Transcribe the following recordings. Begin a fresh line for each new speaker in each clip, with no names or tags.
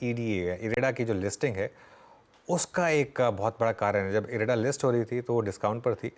EDA IREDA की जो listing है उसका एक बहुत बड़ा कारण है। जब इरेडा लिस्ट हो रही थी तो वो डिस्काउंट पर थी,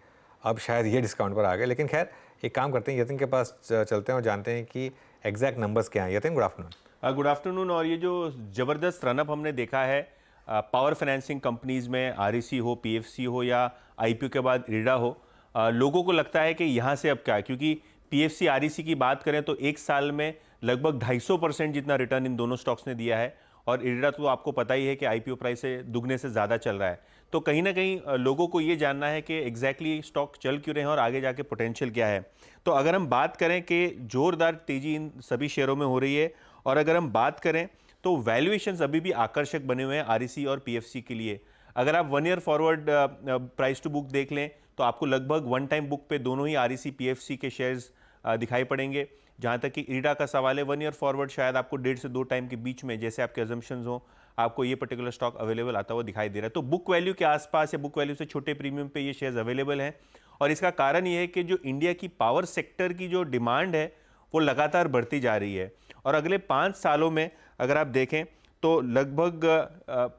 अब शायद ये डिस्काउंट पर आ गए। लेकिन खैर एक काम करते हैं, यतिन के पास चलते हैं और जानते हैं कि एग्जैक्ट नंबर्स क्या हैं। Yatin, good afternoon.
Good afternoon. और ये जो ज़बरदस्त रनअप हमने देखा है पावर फाइनेंसिंग कंपनीज में, आरईसी हो, पीएफसी हो या आईपीओ के बाद इरेडा हो, लोगों को लगता है कि यहाँ से अब क्या है, क्योंकि पीएफसी आरईसी की बात करें तो एक साल में लगभग 250% जितना रिटर्न इन दोनों स्टॉक्स ने दिया है। और इरेडा तो आपको पता ही है कि आईपीओ प्राइस से दुगने से ज़्यादा चल रहा है। तो कहीं ना कहीं लोगों को ये जानना है कि एग्जैक्टली स्टॉक चल क्यों रहे हैं और आगे जाके पोटेंशियल क्या है। तो अगर हम बात करें कि जोरदार तेजी इन सभी शेयरों में हो रही है, और अगर हम बात करें तो वैल्यूएशंस अभी भी आकर्षक बने हुए हैं आरईसी और पीएफसी के लिए। अगर आप 1 year forward price to book देख लें तो आपको लगभग वन टाइम बुक पे दोनों ही आरईसी पीएफसी के शेयर्स दिखाई पड़ेंगे। जहां तक कि इरेडा का सवाल है, 1 ईयर फॉरवर्ड शायद आपको 1.5 से 2 टाइम के बीच में, जैसे आपके अजम्पशंस हो, आपको ये पर्टिकुलर स्टॉक अवेलेबल आता हुआ दिखाई दे रहा है। तो बुक वैल्यू के आसपास या बुक वैल्यू से छोटे प्रीमियम पे ये शेयर्स अवेलेबल हैं। और इसका कारण ये है कि जो इंडिया की पावर सेक्टर की जो डिमांड है वो लगातार बढ़ती जा रही है। और अगले 5 सालों में अगर आप देखें तो लगभग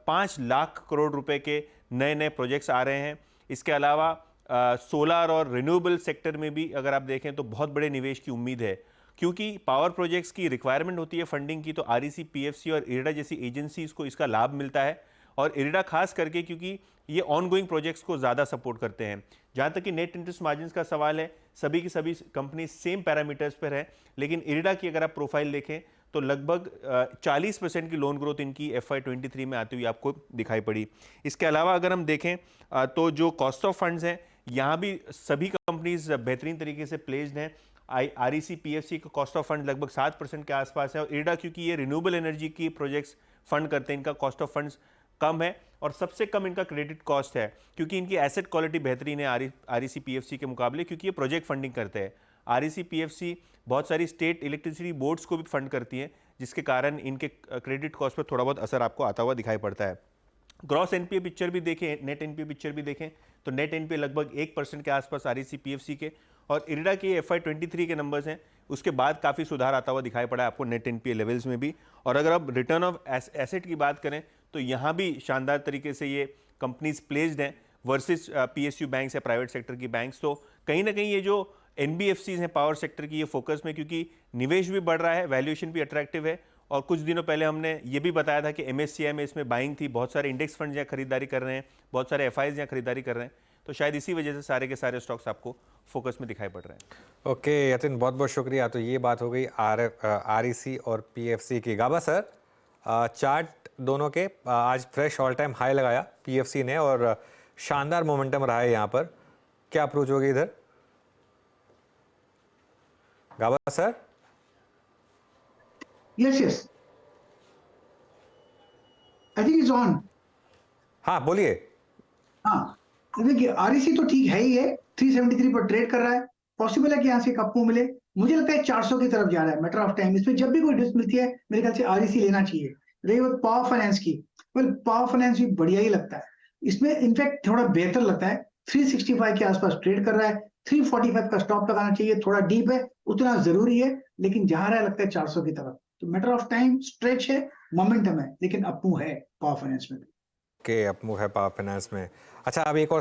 5 लाख करोड़ रुपए के नए नए प्रोजेक्ट्स आ रहे हैं। इसके अलावा सोलर और रिन्यूएबल सेक्टर में भी अगर आप देखें तो बहुत बड़े निवेश की उम्मीद है, क्योंकि पावर प्रोजेक्ट्स की रिक्वायरमेंट होती है फंडिंग की। तो आरईसी, पीएफसी और इरेडा जैसी एजेंसीज को इसका लाभ मिलता है। और इरेडा खास करके क्योंकि ये ऑनगोइंग प्रोजेक्ट्स को ज़्यादा सपोर्ट करते हैं। जहाँ तक कि नेट इंटरेस्ट मार्जिन का सवाल है, सभी की सभी कंपनी सेम पैरामीटर्स पर है। लेकिन इरेडा की अगर आप प्रोफाइल देखें तो लगभग 40% की लोन ग्रोथ इनकी FY23 में आती हुई आपको दिखाई पड़ी। इसके अलावा अगर हम देखें तो जो कॉस्ट ऑफ फंड्स हैं, यहाँ भी सभी कंपनीज बेहतरीन तरीके से प्लेस्ड हैं। आरईसी, पीएफसी का कॉस्ट ऑफ फंड लगभग 7% के आसपास है। और इरेडा क्योंकि ये रिन्यूएबल एनर्जी की प्रोजेक्ट्स फंड करते हैं, इनका कॉस्ट ऑफ फंड्स कम है। और सबसे कम इनका क्रेडिट कॉस्ट है, क्योंकि इनकी एसेट क्वालिटी बेहतरीन है आरईसी पीएफसी के मुकाबले, क्योंकि ये प्रोजेक्ट फंडिंग करते हैं। आरईसी पीएफसी बहुत सारी स्टेट इलेक्ट्रिसिटी बोर्ड्स को भी फंड करती है, जिसके कारण इनके क्रेडिट कॉस्ट पर थोड़ा बहुत असर आपको आता हुआ दिखाई पड़ता है। ग्रॉस एनपीए पिक्चर भी देखें, नेट एनपीए पिक्चर भी देखें तो नेट एनपीए लगभग 1% के आसपास आरईसी पीएफसी के। और इरेडा के FY23 के नंबर्स हैं, उसके बाद काफ़ी सुधार आता हुआ दिखाई पड़ा है आपको नेट एनपीए लेवल्स में भी। और अगर आप रिटर्न ऑफ एसेट की बात करें तो यहाँ भी शानदार तरीके से ये कंपनीज प्लेस्ड हैं वर्सेस पीएसयू बैंक्स या प्राइवेट सेक्टर की बैंक्स। तो कहीं ना कहीं ये जो एनबीएफसीज हैं पावर सेक्टर की, ये फोकस में, क्योंकि निवेश भी बढ़ रहा है, वैल्यूएशन भी अट्रैक्टिव है। और कुछ दिनों पहले हमने ये भी बताया था कि एमएससीआई में इसमें बाइंग थी, बहुत सारे इंडेक्स फंड यहाँ खरीदारी कर रहे हैं, बहुत सारे एफआईज यहाँ खरीदारी कर रहे हैं। तो शायद इसी वजह से सारे के सारे स्टॉक्स आपको फोकस में दिखाई पड़ रहे हैं।
ओके यतिन, बहुत बहुत शुक्रिया। तो ये बात हो गई आरईसी और पीएफसी की। गाबा सर, चार्ट दोनों के आज फ्रेश ऑल टाइम हाई लगाया पीएफसी ने और शानदार मोमेंटम रहा है यहाँ पर, क्या अप्रोच होगी इधर? गाबा sir?
Yes. I think it's on.
हाँ बोलिए।
हाँ, देखिए आरईसी तो ठीक है ही है, 373 पर ट्रेड कर रहा है। पॉसिबल है कि यहाँ से कप्पू मिले। मुझे लगता है 400 की तरफ जा रहा है, मैटर ऑफ टाइम। इसमें जब भी कोई डिस्क मिलती है मेरे ख्याल से आरईसी लेना चाहिए। रही बात पावर फाइनेंस की, पावर फाइनेंस भी बढ़िया ही लगता है। इसमें इनफैक्ट थोड़ा बेहतर लगता है, 365 के आसपास ट्रेड कर रहा है। 345 का स्टॉप लगाना चाहिए, थोड़ा डीप है, उतना जरूरी है, लेकिन जहां रहा लगता है 400 की तरफ। तो मैटर ऑफ टाइम, स्ट्रेच है, मोमेंटम है, लेकिन अपू है पावर फाइनेंस में।
के अपमूव है पावर फाइनेंस में। अच्छा, अब एक और